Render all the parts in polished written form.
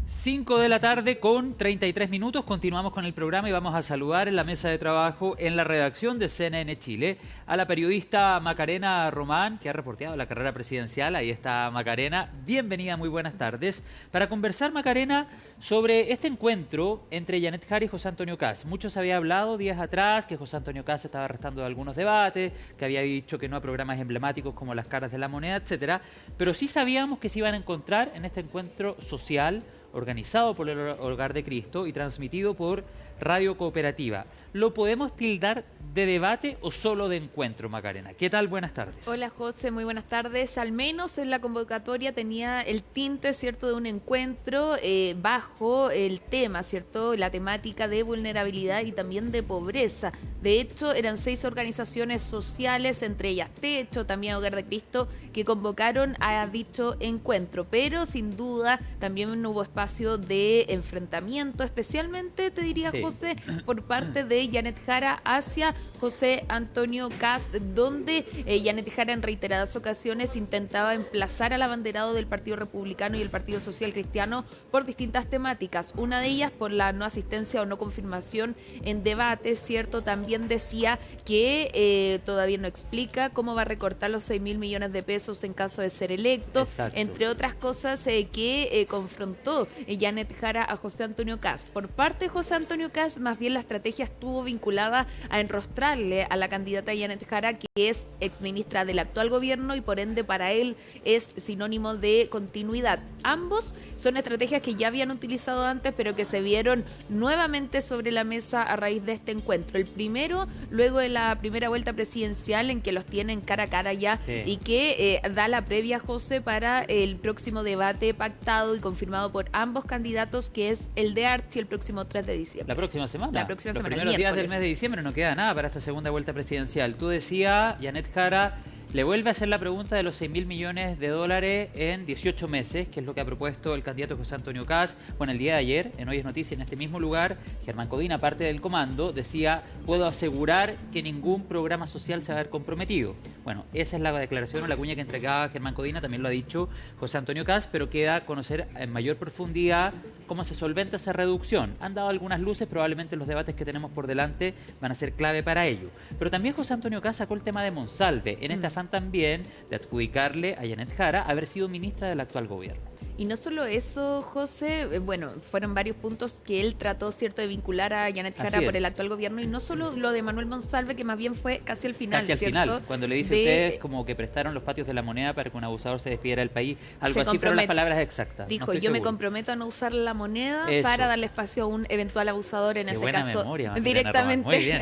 5 de la tarde con 33 minutos, continuamos con el programa y vamos a saludar en la mesa de trabajo en la redacción de CNN Chile a la periodista Macarena Román, que ha reporteado la carrera presidencial. Ahí está Macarena, bienvenida, muy buenas tardes. Para conversar, Macarena, sobre este encuentro entre Janet Jara y José Antonio Kast. Mucho se había hablado días atrás que José Antonio Kast estaba restando de algunos debates, que había dicho que no a programas emblemáticos como las caras de la moneda, etcétera, pero sí sabíamos que se iban a encontrar en este encuentro social organizado por el Hogar de Cristo y transmitido por Radio Cooperativa. ¿Lo podemos tildar de debate o solo de encuentro, Macarena? ¿Qué tal? Buenas tardes. Hola, José, muy buenas tardes. Al menos en la convocatoria tenía el tinte, ¿cierto?, de un encuentro bajo el tema, ¿cierto?, la temática de vulnerabilidad y también de pobreza. De hecho, eran 6 organizaciones sociales, entre ellas Techo, también Hogar de Cristo, que convocaron a dicho encuentro. Pero, sin duda, también hubo espacio de enfrentamiento, especialmente, te diría, sí, José, por parte de Janet Jara hacia José Antonio Kast, donde Janet Jara en reiteradas ocasiones intentaba emplazar al abanderado del Partido Republicano y el Partido Social Cristiano por distintas temáticas. Una de ellas por la no asistencia o no confirmación en debates, ¿cierto? También decía que todavía no explica cómo va a recortar los 6.000 millones de pesos en caso de ser electo. Exacto. Entre otras cosas que confrontó Janet Jara a José Antonio Kast. Por parte de José Antonio Kast, más bien la estrategia estuvo vinculada a enrostrarle a la candidata Janet Jara, que es exministra del actual gobierno y por ende para él es sinónimo de continuidad. Ambos son estrategias que ya habían utilizado antes, pero que se vieron nuevamente sobre la mesa a raíz de este encuentro. El primero, luego de la primera vuelta presidencial, en que los tienen cara a cara ya, sí, y que da la previa, José, para el próximo debate pactado y confirmado por ambos candidatos, que es el de Archi el próximo 3 de diciembre. La próxima semana. La próxima semana. Los primeros días del mes de diciembre, no queda nada para esta segunda vuelta presidencial. Tú decías, Janet Jara le vuelve a hacer la pregunta de los 6.000 millones de dólares en 18 meses, que es lo que ha propuesto el candidato José Antonio Kast. Bueno, el día de ayer, en Hoy es Noticia, en este mismo lugar, Germán Codina, parte del comando, decía: puedo asegurar que ningún programa social se va a ver comprometido. Bueno, esa es la declaración o la cuña que entregaba Germán Codina, también lo ha dicho José Antonio Kast, pero queda conocer en mayor profundidad cómo se solventa esa reducción. Han dado algunas luces, probablemente los debates que tenemos por delante van a ser clave para ello. Pero también José Antonio Kast sacó el tema de Monsalve, en este afán también de adjudicarle a Janet Jara haber sido ministra del actual gobierno. Y no solo eso, José, bueno, fueron varios puntos que él trató, ¿cierto?, de vincular a Janet Jara por el actual gobierno, y no solo lo de Manuel Monsalve, que más bien fue casi al final, casi al ¿cierto? Final, cuando le dice a ustedes como que prestaron los patios de la moneda para que un abusador se despidiera del país, algo así fueron las palabras exactas. Dijo, no yo seguro. Me comprometo a no usar la moneda Eso, para darle espacio a un eventual abusador, en Qué ese buena caso. Memoria, directamente, muy bien.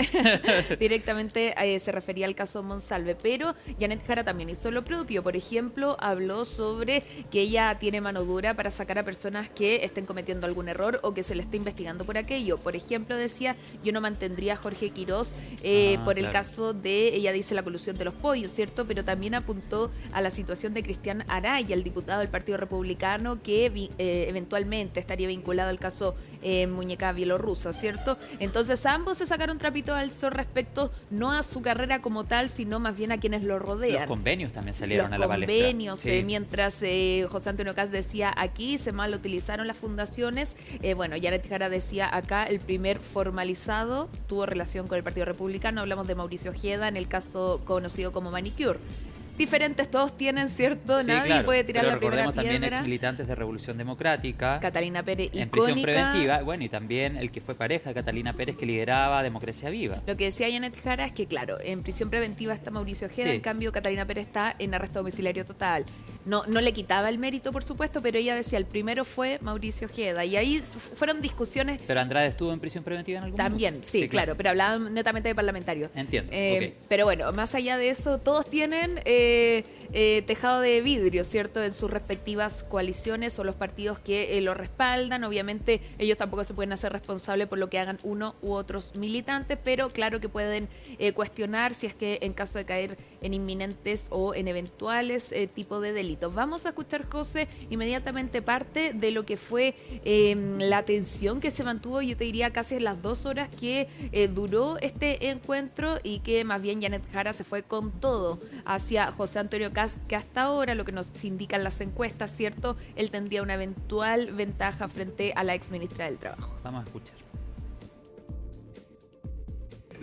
directamente se refería al caso Monsalve, pero Janet Jara también hizo lo propio. Por ejemplo, habló sobre que ella tiene mano dura para sacar a personas que estén cometiendo algún error o que se le esté investigando por aquello. Por ejemplo, decía, yo no mantendría a Jorge Quirós por el caso de, ella dice, la colusión de los pollos, ¿cierto? Pero también apuntó a la situación de Cristian Araya, el diputado del Partido Republicano, que eventualmente estaría vinculado al caso Muñeca Bielorrusa, ¿cierto? Entonces ambos se sacaron trapito al sol respecto no a su carrera como tal, sino más bien a quienes lo rodean. Los convenios también salieron a la palestra. Los convenios, sí. Mientras José Antonio Kast decía, aquí se mal utilizaron las fundaciones, bueno, Janet Jara decía, acá el primer formalizado tuvo relación con el Partido Republicano. Hablamos de Mauricio Ojeda, en el caso conocido como Manicure. Diferentes todos tienen, ¿cierto? Sí, nadie claro, puede tirar la primera piedra. También ex militantes de Revolución Democrática. Catalina Pérez, icónica. En prisión preventiva. Bueno, y también el que fue pareja de Catalina Pérez, que lideraba Democracia Viva. Lo que decía Janet Jara es que, claro, en prisión preventiva está Mauricio Ojeda, sí. En cambio Catalina Pérez está en arresto domiciliario total. No le quitaba el mérito, por supuesto, pero ella decía, el primero fue Mauricio Ojeda. Y ahí fueron discusiones. ¿Pero Andrade estuvo en prisión preventiva en algún momento? También, sí, claro, pero hablaban netamente de parlamentarios. Entiendo, okay. Pero bueno, más allá de eso, todos tienen tejado de vidrio, ¿cierto?, en sus respectivas coaliciones o los partidos que lo respaldan. Obviamente ellos tampoco se pueden hacer responsables por lo que hagan uno u otros militantes, pero claro que pueden cuestionar si es que en caso de caer en inminentes o en eventuales tipo de delitos. Vamos a escuchar, José, inmediatamente parte de lo que fue la tensión que se mantuvo, yo te diría casi las 2 horas que duró este encuentro, y que más bien Janet Jara se fue con todo hacia José Antonio Kast que hasta ahora, lo que nos indican las encuestas, ¿cierto? Él tendría una eventual ventaja frente a la exministra del Trabajo. Vamos a escuchar.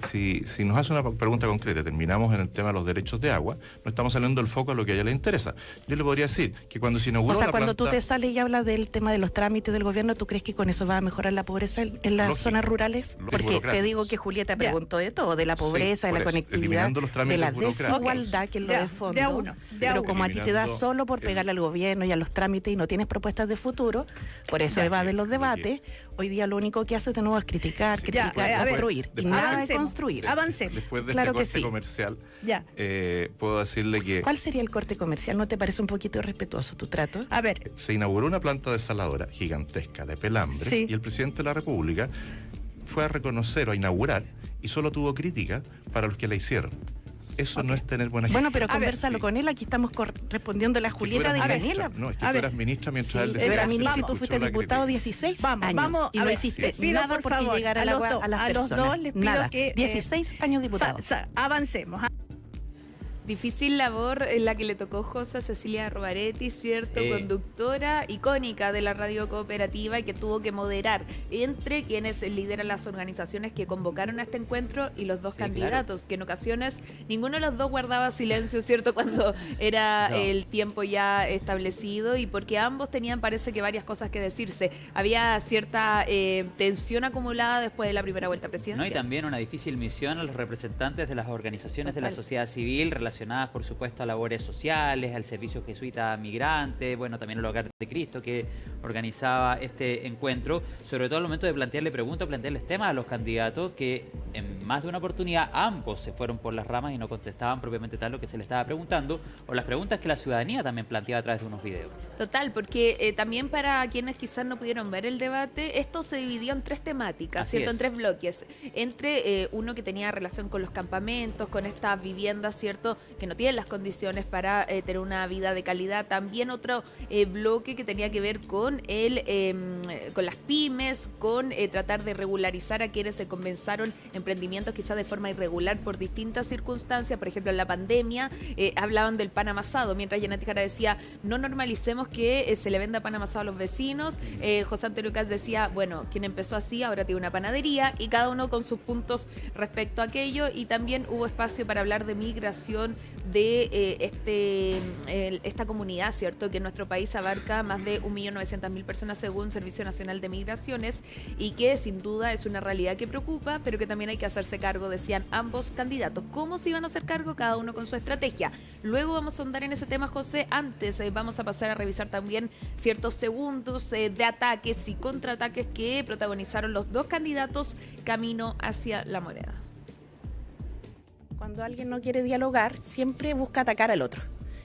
Si nos hace una pregunta concreta, terminamos en el tema de los derechos de agua, no estamos saliendo del foco a lo que a ella le interesa. Yo le podría decir que cuando se inauguró la cuando planta... tú te sales y hablas del tema de los trámites del gobierno, ¿tú crees que con eso va a mejorar la pobreza en las zonas rurales? Porque te digo que Julieta preguntó de todo, de la pobreza, de la conectividad, de la desigualdad, que es lo de fondo. Pero como a ti te da solo por pegarle al gobierno y a los trámites y no tienes propuestas de futuro, por eso evade los debates. Hoy día lo único que hace de nuevo es criticar, construir. Y nada de construir. Avancemos. Después de este corte comercial, puedo decirle que... ¿Cuál sería el corte comercial? ¿No te parece un poquito irrespetuoso tu trato? A ver. Se inauguró una planta desaladora gigantesca de pelambres y el presidente de la República fue a reconocer o a inaugurar y solo tuvo crítica para los que la hicieron. Eso no es tener buena gestión. Bueno, pero conversalo con él. Aquí estamos respondiendo a la Julieta de Daniela. No, es que tú eras ministra mientras él decía. Yo era ministra y tú fuiste diputado 16 años. Y no hiciste nada porque llegara el agua a las personas. A los dos les pido que... 16 años diputado. Avancemos. Difícil labor en la que le tocó José Cecilia Robaretti, ¿cierto? Conductora icónica de la radio cooperativa y que tuvo que moderar entre quienes lideran las organizaciones que convocaron a este encuentro y los dos candidatos, que en ocasiones ninguno de los dos guardaba silencio, ¿cierto? Cuando era el tiempo ya establecido y porque ambos tenían, parece que varias cosas que decirse. Había cierta tensión acumulada después de la primera vuelta presidencial. No, y también una difícil misión a los representantes de las organizaciones de la sociedad civil relacionadas, por supuesto, a labores sociales, al servicio jesuita migrante, bueno, también el Hogar de Cristo que organizaba este encuentro, sobre todo al momento de plantearle preguntas, plantearles temas a los candidatos que en más de una oportunidad ambos se fueron por las ramas y no contestaban propiamente tal lo que se les estaba preguntando o las preguntas que la ciudadanía también planteaba a través de unos videos. Total, porque también para quienes quizás no pudieron ver el debate, esto se dividió en tres temáticas, ¿cierto? En tres bloques. Entre uno que tenía relación con los campamentos, con estas viviendas, ¿cierto?, que no tienen las condiciones para tener una vida de calidad. También otro bloque que tenía que ver con con las pymes, con tratar de regularizar a quienes se comenzaron emprendimientos quizás de forma irregular por distintas circunstancias. Por ejemplo, en la pandemia hablaban del pan amasado, mientras Janet Jara decía, no normalicemos que se le venda pan amasado a los vecinos. José Antonio Caz decía, bueno, quien empezó así ahora tiene una panadería, y cada uno con sus puntos respecto a aquello. Y también hubo espacio para hablar de migración, de esta comunidad, ¿cierto?, que en nuestro país abarca más de 1.900.000 personas según Servicio Nacional de Migraciones, y que sin duda es una realidad que preocupa, pero que también hay que hacerse cargo, decían ambos candidatos. ¿Cómo se iban a hacer cargo? Cada uno con su estrategia. Luego vamos a ahondar en ese tema, José. Antes vamos a pasar a revisar también ciertos segundos de ataques y contraataques que protagonizaron los dos candidatos camino hacia la moneda. Cuando alguien no quiere dialogar, siempre busca atacar al otro.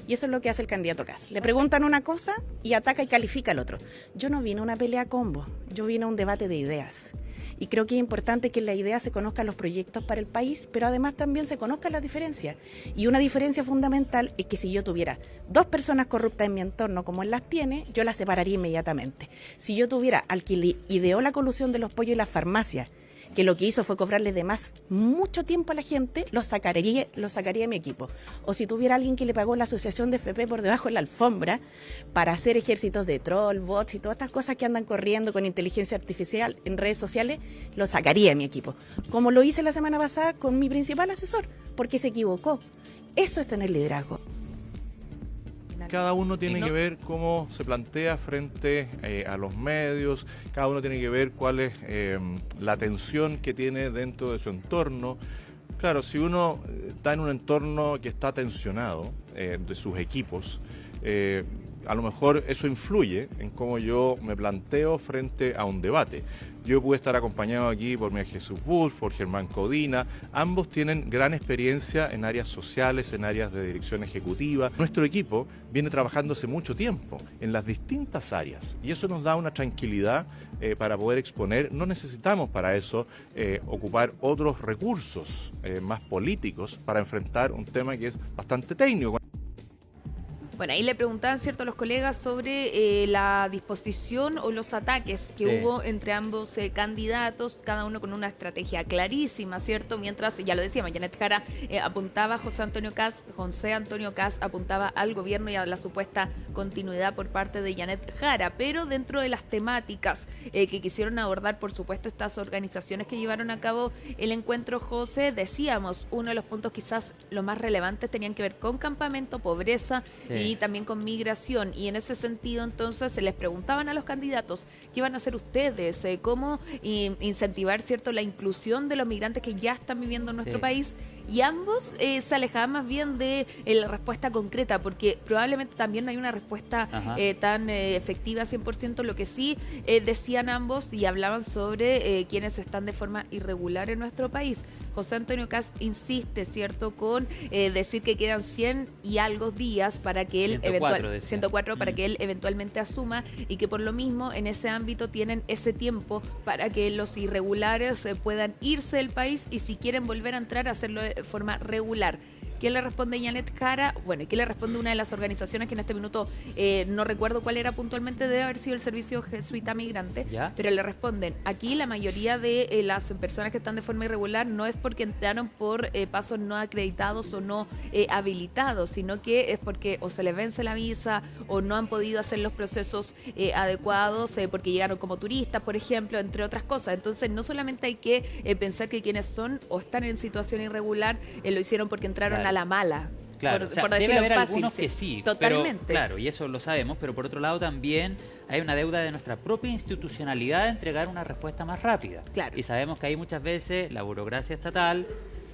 Y eso es lo que hace el candidato Caz. Le preguntan una cosa y ataca y califica al otro. Yo no vine a una pelea combo, yo vine a un debate de ideas. Y creo que es importante que en la idea se conozcan los proyectos para el país, pero además también se conozcan las diferencias. Y una diferencia fundamental es que si yo tuviera dos personas corruptas en mi entorno como él las tiene, yo las separaría inmediatamente. Si yo tuviera al que le ideó la colusión de los pollos y las farmacias, que lo que hizo fue cobrarle de más mucho tiempo a la gente, lo sacaría de mi equipo. O si tuviera alguien que le pagó la asociación de FP por debajo de la alfombra para hacer ejércitos de troll, bots y todas estas cosas que andan corriendo con inteligencia artificial en redes sociales, lo sacaría de mi equipo. Como lo hice la semana pasada con mi principal asesor, porque se equivocó. Eso es tener liderazgo. Cada uno tiene que ver cómo se plantea frente a los medios, cada uno tiene que ver cuál es la tensión que tiene dentro de su entorno. Claro, si uno está en un entorno que está tensionado de sus equipos, a lo mejor eso influye en cómo yo me planteo frente a un debate. Yo pude estar acompañado aquí por María Jesús Bush, por Germán Codina. Ambos tienen gran experiencia en áreas sociales, en áreas de dirección ejecutiva. Nuestro equipo viene trabajando hace mucho tiempo en las distintas áreas y eso nos da una tranquilidad para poder exponer. No necesitamos para eso ocupar otros recursos más políticos para enfrentar un tema que es bastante técnico. Bueno, ahí le preguntaban, ¿cierto?, a los colegas sobre la disposición o los ataques que hubo entre ambos candidatos, cada uno con una estrategia clarísima, ¿cierto? Mientras, ya lo decíamos, Janet Jara apuntaba a José Antonio Kast apuntaba al gobierno y a la supuesta continuidad por parte de Janet Jara, pero dentro de las temáticas que quisieron abordar, por supuesto, estas organizaciones que llevaron a cabo el encuentro, José, decíamos, uno de los puntos quizás los más relevantes tenían que ver con campamento, pobreza y también con migración. Y en ese sentido, entonces, se les preguntaban a los candidatos qué van a hacer ustedes, cómo incentivar, ¿cierto?, la inclusión de los migrantes que ya están viviendo en nuestro país. Y ambos se alejaban más bien de la respuesta concreta, porque probablemente también no hay una respuesta tan efectiva 100%. Lo que sí decían ambos y hablaban sobre quienes están de forma irregular en nuestro país. José Antonio Kast insiste, ¿cierto?, con decir que quedan 100 y algo días para que él 104 para que él eventualmente asuma, y que por lo mismo en ese ámbito tienen ese tiempo para que los irregulares puedan irse del país y si quieren volver a entrar, hacerlo de forma regular. ¿Qué le responde Janet Jara? Bueno, ¿y qué le responde una de las organizaciones que en este minuto no recuerdo cuál era puntualmente, debe haber sido el Servicio Jesuita Migrante, pero le responden, aquí la mayoría de las personas que están de forma irregular no es porque entraron por pasos no acreditados o no habilitados, sino que es porque o se les vence la visa o no han podido hacer los procesos adecuados porque llegaron como turistas, por ejemplo, entre otras cosas. Entonces, no solamente hay que pensar que quienes son o están en situación irregular lo hicieron porque entraron a la mala. Claro, por debe decirlo haber fácil, algunos que sí, totalmente. Pero, claro, y eso lo sabemos, pero por otro lado también hay una deuda de nuestra propia institucionalidad de entregar una respuesta más rápida. Claro. Y sabemos que ahí muchas veces la burocracia estatal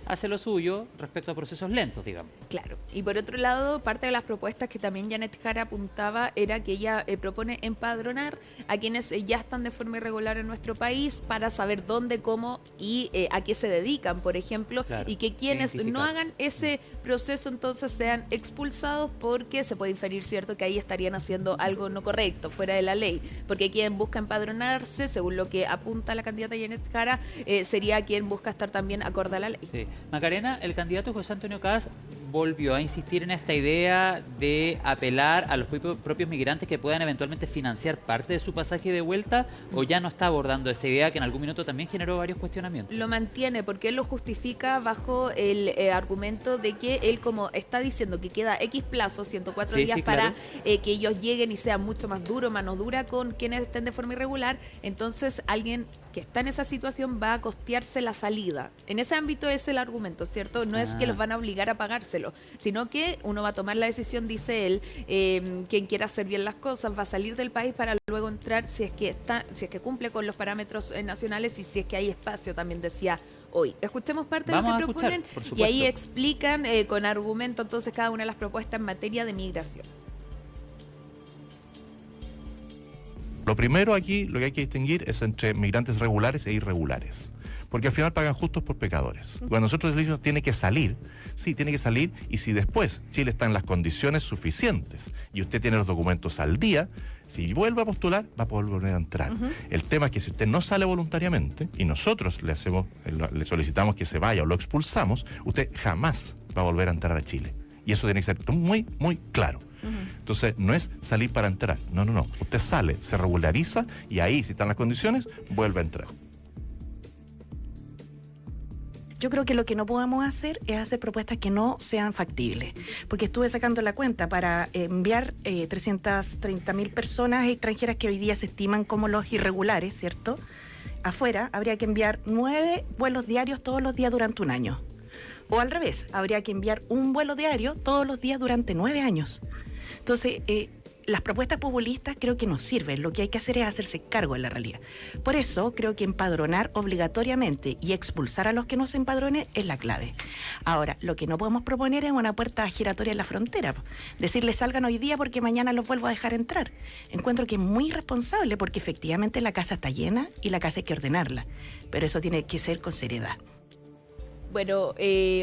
hace lo suyo respecto a procesos lentos, digamos. Claro. Y por otro lado, parte de las propuestas que también Janet Jara apuntaba era que ella propone empadronar a quienes ya están de forma irregular en nuestro país para saber dónde, cómo y a qué se dedican, por ejemplo, y que quienes no hagan ese proceso entonces sean expulsados, porque se puede inferir, ¿cierto?, que ahí estarían haciendo algo no correcto, fuera de la ley, porque quien busca empadronarse, según lo que apunta la candidata Janet Jara, sería quien busca estar también acorde a la ley. Sí. Macarena, el candidato José Antonio Kast volvió a insistir en esta idea de apelar a los propios migrantes que puedan eventualmente financiar parte de su pasaje de vuelta, o ya no está abordando esa idea que en algún minuto también generó varios cuestionamientos. Lo mantiene porque él lo justifica bajo el argumento de que él, como está diciendo que queda X plazo, 104 días para que ellos lleguen y sea mucho más duro, mano dura con quienes estén de forma irregular, entonces alguien que está en esa situación va a costearse la salida. En ese ámbito es el argumento, ¿cierto? No es que los van a obligar a pagárselo, sino que uno va a tomar la decisión, dice él, quien quiera hacer bien las cosas va a salir del país para luego entrar si es que cumple con los parámetros nacionales y si es que hay espacio, también decía hoy. Escuchemos parte de lo que proponen y ahí explican con argumento entonces cada una de las propuestas en materia de migración. Lo primero aquí, lo que hay que distinguir es entre migrantes regulares e irregulares, porque al final pagan justos por pecadores. Cuando nosotros decimos tiene que salir, sí, tiene que salir, y si después Chile está en las condiciones suficientes y usted tiene los documentos al día, si vuelve a postular, va a poder volver a entrar. El tema es que si usted no sale voluntariamente y nosotros le solicitamos que se vaya o lo expulsamos, usted jamás va a volver a entrar a Chile. Y eso tiene que ser muy, muy claro. Entonces, no es salir para entrar. No. Usted sale, se regulariza y ahí, si están las condiciones, vuelve a entrar. Yo creo que lo que no podemos hacer es hacer propuestas que no sean factibles. Porque estuve sacando la cuenta para enviar 330.000 personas extranjeras que hoy día se estiman como los irregulares, ¿cierto? Afuera habría que enviar 9 vuelos diarios todos los días durante un año. O al revés, habría que enviar un vuelo diario todos los días durante 9 años. Entonces, las propuestas populistas creo que no sirven. Lo que hay que hacer es hacerse cargo de la realidad. Por eso creo que empadronar obligatoriamente y expulsar a los que no se empadronen es la clave. Ahora, lo que no podemos proponer es una puerta giratoria en la frontera. Decirles salgan hoy día porque mañana los vuelvo a dejar entrar. Encuentro que es muy irresponsable porque efectivamente la casa está llena y la casa hay que ordenarla. Pero eso tiene que ser con seriedad. Bueno,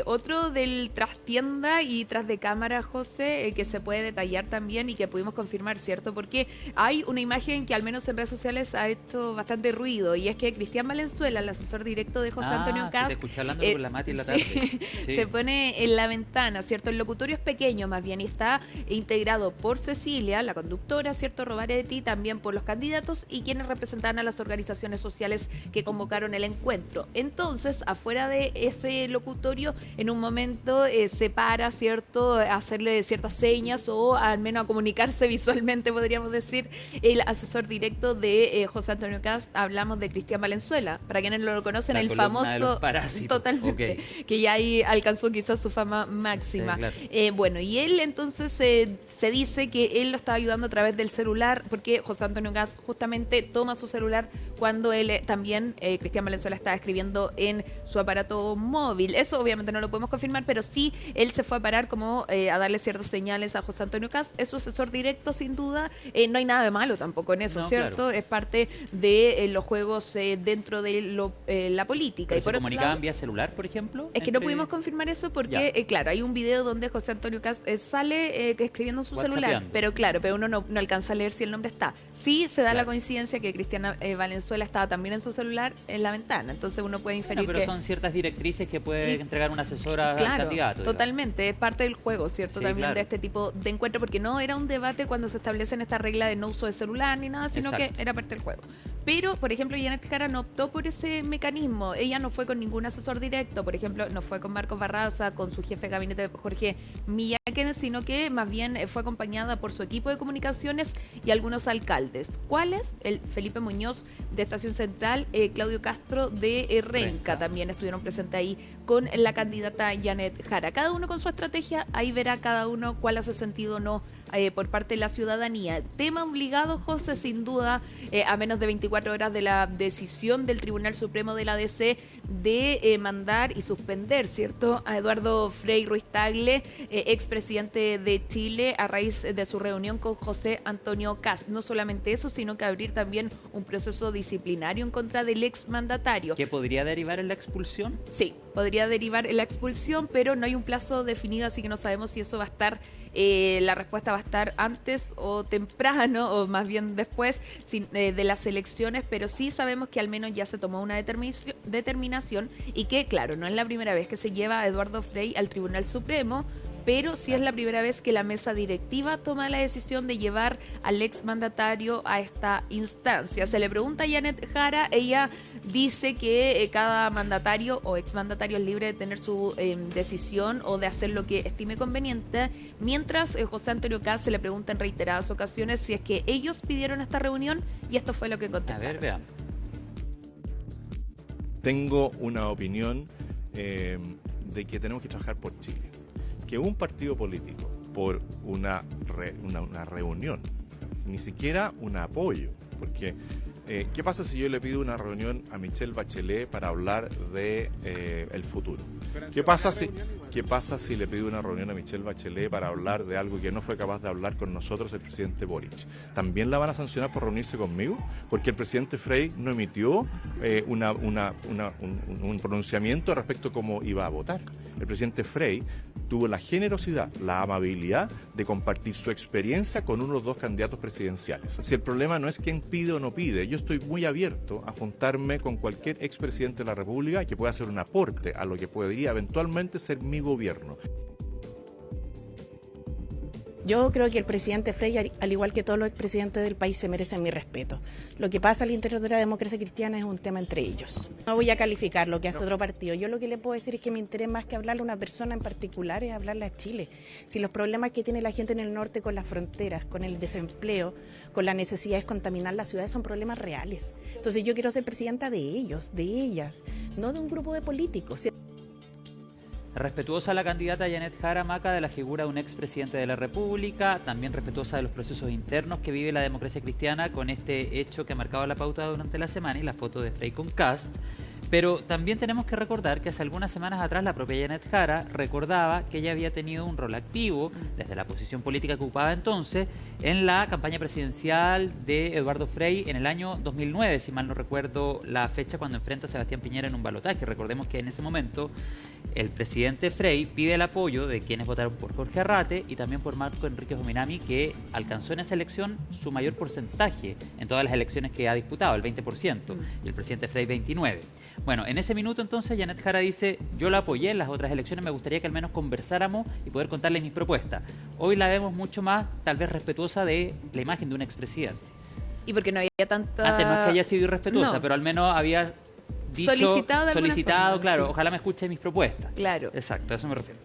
otro del trastienda y tras de cámara, José, que se puede detallar también y que pudimos confirmar, ¿cierto? Porque hay una imagen que al menos en redes sociales ha hecho bastante ruido, y es que Cristian Valenzuela, el asesor directo de José Antonio Kast, te escuché hablando con la Mati en la tarde. Sí. Se pone en la ventana, ¿cierto? El locutorio es pequeño más bien y está integrado por Cecilia, la conductora, ¿cierto? Robaretti, también por los candidatos y quienes representaban a las organizaciones sociales que convocaron el encuentro. Entonces, afuera de ese locutorio, en un momento se para, ¿cierto?, a hacerle ciertas señas o al menos a comunicarse visualmente, podríamos decir, el asesor directo de José Antonio Kast. Hablamos de Cristian Valenzuela, para quienes no lo conocen, la el famoso totalmente, okay, que ya ahí alcanzó quizás su fama máxima. Sí, claro. Bueno, y él entonces se dice que él lo estaba ayudando a través del celular, porque José Antonio Kast justamente toma su celular cuando él también, Cristian Valenzuela, estaba escribiendo en su aparato móvil. Eso obviamente no lo podemos confirmar, pero sí él se fue a parar como a darle ciertas señales a José Antonio Kast. Es su asesor directo, sin duda. No hay nada de malo tampoco en eso, ¿cierto? Claro. Es parte de los juegos dentro de la política. ¿Pero y por se comunicaban vía celular, por ejemplo? Es que no pudimos confirmar eso porque, claro, hay un video donde José Antonio Kast sale escribiendo en su celular, pero claro, pero uno no alcanza a leer si el nombre está. Sí se da la coincidencia que Cristian Valenzuela estaba también en su celular en la ventana, entonces uno puede inferir pero que... son ciertas directrices que puede entregar una asesora al candidato. Totalmente, digamos. Es parte del juego, ¿cierto? Sí, también claro, de este tipo de encuentro, porque no era un debate cuando se establecen esta regla de no uso de celular ni nada, sino que era parte del juego. Pero, por ejemplo, Janet Jara no optó por ese mecanismo. Ella no fue con ningún asesor directo. Por ejemplo, no fue con Marcos Barraza, con su jefe de gabinete Jorge Millaken, sino que más bien fue acompañada por su equipo de comunicaciones y algunos alcaldes. ¿Cuáles? El Felipe Muñoz de Estación Central, Claudio Castro de Renca también estuvieron presentes ahí con la candidata Janet Jara. Cada uno con su estrategia, ahí verá cada uno cuál hace sentido o no por parte de la ciudadanía. Tema obligado, José, sin duda, a menos de 24 horas de la decisión del Tribunal Supremo de la ADC de mandar y suspender, ¿cierto?, a Eduardo Frei Ruiz Tagle, expresidente de Chile, a raíz de su reunión con José Antonio Kast. No solamente eso, sino que abrir también un proceso disciplinario en contra del exmandatario. ¿Que podría derivar en la expulsión? Sí, podría derivar en la expulsión, pero no hay un plazo definido, así que no sabemos si eso va a estar, la respuesta va a estar antes o temprano, o más bien después de las elecciones, pero sí sabemos que al menos ya se tomó una determinación y que, claro, no es la primera vez que se lleva a Eduardo Frei al Tribunal Supremo, pero sí es la primera vez que la mesa directiva toma la decisión de llevar al exmandatario a esta instancia. Se le pregunta a Janet Jara, ella dice que cada mandatario o exmandatario es libre de tener su decisión o de hacer lo que estime conveniente, mientras José Antonio Kast se le pregunta en reiteradas ocasiones si es que ellos pidieron esta reunión, y esto fue lo que contestaron. A ver, veamos. Tengo una opinión de que tenemos que trabajar por Chile. Que un partido político, por una reunión, ni siquiera un apoyo, porque ¿qué pasa si yo le pido una reunión a Michelle Bachelet para hablar de el futuro? ¿Qué pasa si le pido una reunión a Michelle Bachelet para hablar de algo que no fue capaz de hablar con nosotros el presidente Boric? ¿También la van a sancionar por reunirse conmigo? Porque el presidente Frei no emitió un pronunciamiento respecto a cómo iba a votar. El presidente Frei tuvo la generosidad, la amabilidad de compartir su experiencia con uno de los dos candidatos presidenciales. Si el problema no es quién pide o no pide, yo estoy muy abierto a juntarme con cualquier expresidente de la República que pueda hacer un aporte a lo que podría eventualmente ser mi gobierno. Yo creo que el presidente Frei, al igual que todos los expresidentes del país, se merecen mi respeto. Lo que pasa al interior de la democracia cristiana es un tema entre ellos. No voy a calificar lo que hace otro partido. Yo lo que le puedo decir es que mi interés, más que hablarle a una persona en particular, es hablarle a Chile. Si los problemas que tiene la gente en el norte con las fronteras, con el desempleo, con la necesidad de contaminar las ciudades, son problemas reales. Entonces yo quiero ser presidenta de ellos, de ellas, no de un grupo de políticos. Respetuosa la candidata Janet Jara, Maca, de la figura de un expresidente de la República, también respetuosa de los procesos internos que vive la democracia cristiana con este hecho que ha marcado la pauta durante la semana y la foto de Frei con Kast. Pero también tenemos que recordar que hace algunas semanas atrás la propia Janet Jara recordaba que ella había tenido un rol activo desde la posición política que ocupaba entonces en la campaña presidencial de Eduardo Frei en el año 2009, si mal no recuerdo la fecha, cuando enfrenta a Sebastián Piñera en un balotaje. Recordemos que en ese momento el presidente Frei pide el apoyo de quienes votaron por Jorge Arrate y también por Marco Enríquez Ominami, que alcanzó en esa elección su mayor porcentaje en todas las elecciones que ha disputado, el 20%, y el presidente Frei 29%. Bueno, en ese minuto entonces Janet Jara dice, yo la apoyé en las otras elecciones, me gustaría que al menos conversáramos y poder contarles mis propuestas. Hoy la vemos mucho más, tal vez respetuosa de la imagen de un expresidente. Y porque no había tanta... Antes no es que haya sido irrespetuosa, No. pero al menos había dicho, Solicitado de alguna forma, claro, sí. ojalá me escuche mis propuestas. Claro. Exacto, a eso me refiero.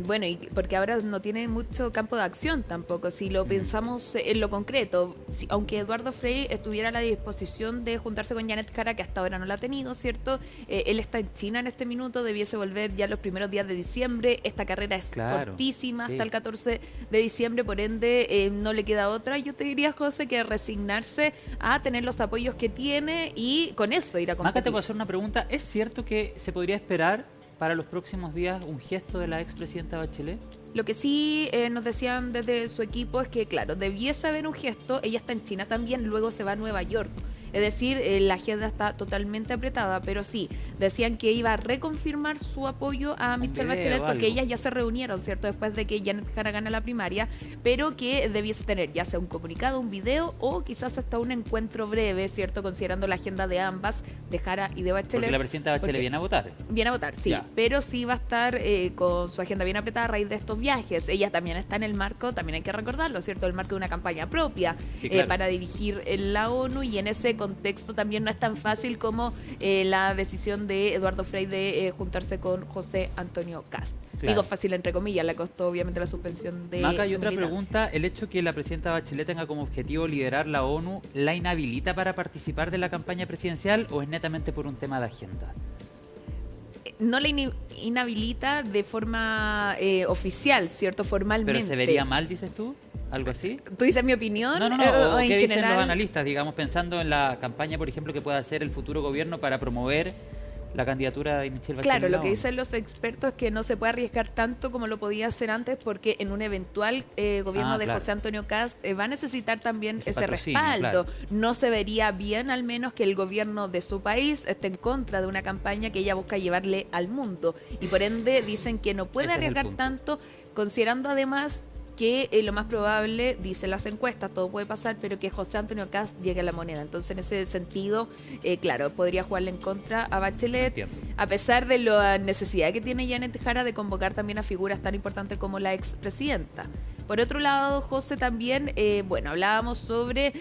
Bueno, y porque ahora no tiene mucho campo de acción tampoco, si lo pensamos en lo concreto. Aunque Eduardo Frei estuviera a la disposición de juntarse con Janet Jara, que hasta ahora no la ha tenido, ¿cierto? Él está en China en este minuto, debiese volver ya los primeros días de diciembre. Esta carrera es cortísima, sí, hasta el 14 de diciembre, por ende no le queda otra. Yo te diría, José, que resignarse a tener los apoyos que tiene y con eso ir a competir. Maca, te puedo hacer una pregunta. ¿Es cierto que se podría esperar para los próximos días un gesto de la expresidenta Bachelet? Lo que sí nos decían desde su equipo es que, claro, debiese haber un gesto. Ella está en China también, luego se va a Nueva York. Es decir, la agenda está totalmente apretada, pero sí, decían que iba a reconfirmar su apoyo a Michelle Bachelet, porque ellas ya se reunieron, ¿cierto?, después de que Janet Jara gana la primaria, pero que debiese tener ya sea un comunicado, un video o quizás hasta un encuentro breve, ¿cierto?, considerando la agenda de ambas, de Jara y de Bachelet. Porque la presidenta Bachelet viene a votar. Viene a votar, sí, ya. Pero sí va a estar con su agenda bien apretada a raíz de estos viajes. Ella también está en el marco, también hay que recordarlo, ¿cierto?, el marco de una campaña propia, sí, claro, para dirigir en la ONU, y en ese contexto también no es tan fácil como la decisión de Eduardo Frei de juntarse con José Antonio Kast. Claro. Digo fácil entre comillas, le costó obviamente la suspensión de Maca, y su otra militancia. pregunta, ¿el hecho que la presidenta Bachelet tenga como objetivo liderar la ONU la inhabilita para participar de la campaña presidencial o es netamente por un tema de agenda? No la inhabilita de forma oficial, ¿cierto?, formalmente. ¿Pero se vería mal, dices tú? ¿Algo así? ¿Tú dices mi opinión? No. ¿O ¿Qué en dicen general? los analistas, digamos, pensando en la campaña, por ejemplo, que pueda hacer el futuro gobierno para promover la candidatura de Michelle Bachelet? Claro, lo que dicen los expertos es que no se puede arriesgar tanto como lo podía hacer antes, porque en un eventual gobierno de claro, José Antonio Kast va a necesitar también ese patrocinio, respaldo. Claro. No se vería bien, al menos, que el gobierno de su país esté en contra de una campaña que ella busca llevarle al mundo. Y por ende dicen que no puede arriesgar tanto, considerando además que lo más probable, dicen las encuestas, todo puede pasar, pero que José Antonio Kast llegue a la moneda. Entonces, en ese sentido, claro, podría jugarle en contra a Bachelet, Entiendo, a pesar de la necesidad que tiene Janet Jara de convocar también a figuras tan importantes como la expresidenta. Por otro lado, José, también, hablábamos sobre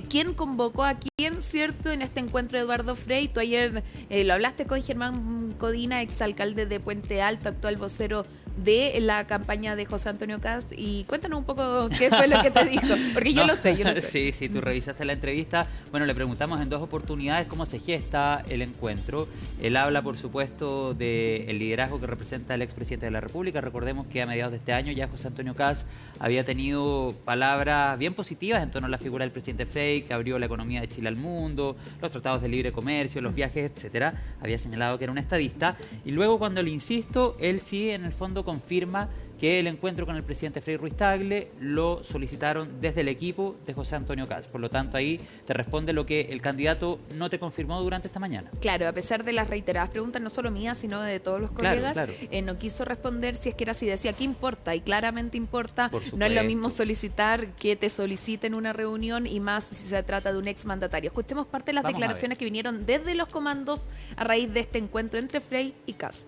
quién convocó a quién, ¿cierto?, en este encuentro de Eduardo Frei. Tú ayer lo hablaste con Germán Codina, exalcalde de Puente Alto, actual vocero de la campaña de José Antonio Kast, y cuéntanos un poco qué fue lo que te dijo, porque yo lo sé. Sí, tú revisaste la entrevista. Bueno, le preguntamos en 2 oportunidades cómo se gesta el encuentro. Él habla, por supuesto, del liderazgo que representa el expresidente de la República. Recordemos que a mediados de este año ya José Antonio Kast había tenido palabras bien positivas en torno a la figura del presidente Frei, que abrió la economía de Chile al mundo, los tratados de libre comercio, los viajes, etcétera. Había señalado que era un estadista, y luego, cuando le insisto, él sí, en el fondo, confirma que el encuentro con el presidente Frei Ruiz-Tagle lo solicitaron desde el equipo de José Antonio Kast. Por lo tanto, ahí te responde lo que el candidato no te confirmó durante esta mañana. Claro, a pesar de las reiteradas preguntas, no solo mías, sino de todos los colegas, claro. No quiso responder si es que era así. Decía, ¿qué importa? Y claramente importa. No es lo mismo solicitar que te soliciten una reunión, y más si se trata de un exmandatario. Escuchemos parte de las declaraciones que vinieron desde los comandos a raíz de este encuentro entre Frei y Kast.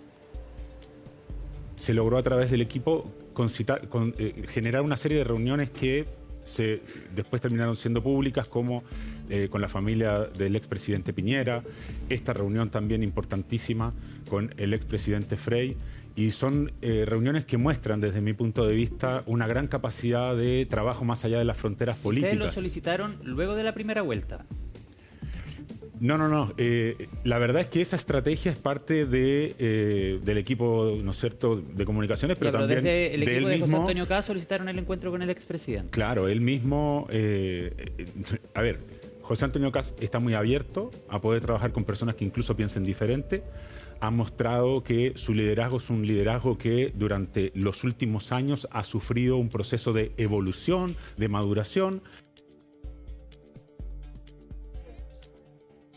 Se logró a través del equipo generar una serie de reuniones que después terminaron siendo públicas, como con la familia del expresidente Piñera, esta reunión también importantísima con el expresidente Frei, y son reuniones que muestran, desde mi punto de vista, una gran capacidad de trabajo más allá de las fronteras políticas. ¿Ustedes lo solicitaron luego de la primera vuelta? No. La verdad es que esa estrategia es parte del equipo, ¿no es cierto?, de comunicaciones, pero también desde el equipo de José mismo. Antonio Kast solicitaron el encuentro con el expresidente. Claro, él mismo. José Antonio Kast está muy abierto a poder trabajar con personas que incluso piensen diferente. Ha mostrado que su liderazgo es un liderazgo que durante los últimos años ha sufrido un proceso de evolución, de maduración.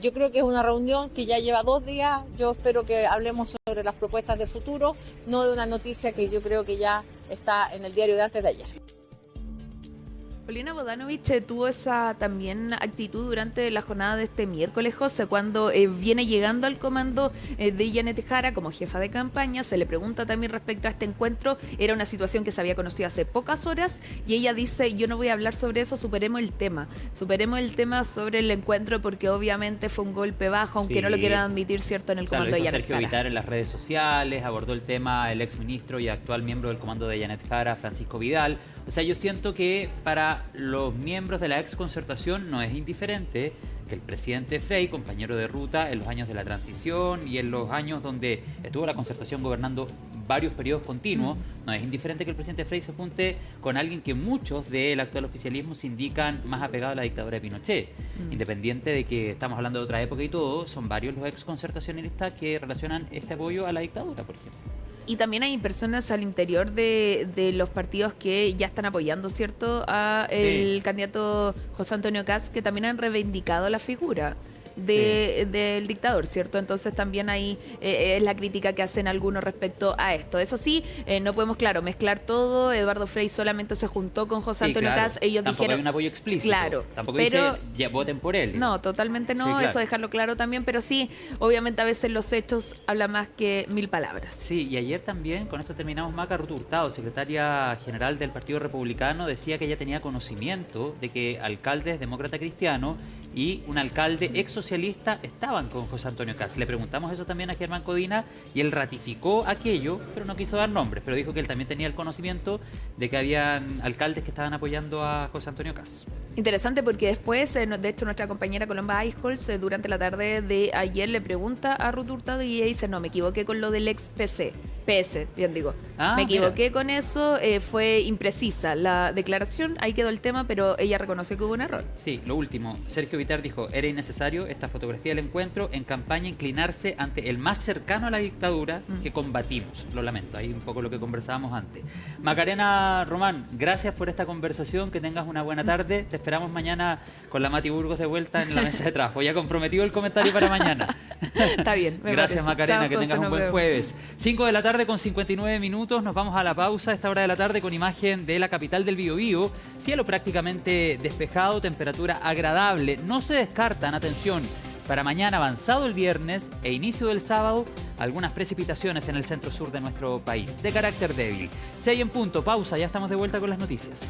Yo creo que es una reunión que ya lleva 2 días. Yo espero que hablemos sobre las propuestas de futuro, no de una noticia que yo creo que ya está en el diario de antes de ayer. Paulina Bodanovich tuvo esa también actitud durante la jornada de este miércoles, José, cuando viene llegando al comando de Janet Jara como jefa de campaña. Se le pregunta también respecto a este encuentro. Era una situación que se había conocido hace pocas horas y ella dice, yo no voy a hablar sobre eso, superemos el tema sobre el encuentro, porque obviamente fue un golpe bajo, aunque no lo quieran admitir, ¿cierto?, en el comando de Janet Sergio Jara. Vitar en las redes sociales, abordó el tema el exministro y actual miembro del comando de Janet Jara, Francisco Vidal. O sea, yo siento que para los miembros de la exconcertación no es indiferente que el presidente Frey, compañero de ruta en los años de la transición y en los años donde estuvo la concertación gobernando varios periodos continuos, no es indiferente que el presidente Frey se junte con alguien que muchos del actual oficialismo se indican más apegado a la dictadura de Pinochet. Independiente de que estamos hablando de otra época y todo, son varios los exconcertacionistas que relacionan este apoyo a la dictadura, por ejemplo. Y también hay personas al interior de los partidos que ya están apoyando, ¿cierto?, a el candidato José Antonio Kast, que también han reivindicado la figura del dictador, ¿cierto? Entonces también ahí es la crítica que hacen algunos respecto a esto. Eso sí, no podemos, claro, mezclar todo. Eduardo Frey solamente se juntó con José Antonio Kast. Ellos tampoco dijeron, hay un apoyo explícito. Claro, tampoco pero dice, ya voten por él. No, totalmente no. Sí, claro. Eso dejarlo claro también, pero sí, obviamente a veces los hechos hablan más que 1000 palabras. Sí, y ayer también, con esto terminamos, Maca Ruth Hurtado, secretaria general del Partido Republicano, decía que ella tenía conocimiento de que alcaldes demócrata cristiano y un alcalde ex socialista estaban con José Antonio Kast. Le preguntamos eso también a Germán Codina y él ratificó aquello, pero no quiso dar nombres, pero dijo que él también tenía el conocimiento de que habían alcaldes que estaban apoyando a José Antonio Kast. Interesante, porque después, de hecho, nuestra compañera Colomba Eichholz, durante la tarde de ayer le pregunta a Ruth Hurtado y ella dice, no, me equivoqué con lo del ex PS, bien digo. Me equivoqué con eso, fue imprecisa la declaración, ahí quedó el tema, pero ella reconoció que hubo un error. Sí, lo último, Sergio Vitar dijo, era innecesario esta fotografía del encuentro, en campaña inclinarse ante el más cercano a la dictadura que combatimos. Lo lamento, ahí un poco lo que conversábamos antes. Macarena Román, gracias por esta conversación, que tengas una buena tarde. Te esperamos mañana con la Mati Burgos de vuelta en la mesa de trabajo. Ya comprometido el comentario para mañana. Está bien, me Gracias, parece. Macarena, Chao, que tengas un buen jueves. 5 de la tarde con 59 minutos, nos vamos a la pausa a esta hora de la tarde con imagen de la capital del Biobío. Cielo prácticamente despejado, temperatura agradable. No se descartan, atención, para mañana avanzado el viernes e inicio del sábado, algunas precipitaciones en el centro-sur de nuestro país, de carácter débil. 6 en punto, pausa, ya estamos de vuelta con las noticias.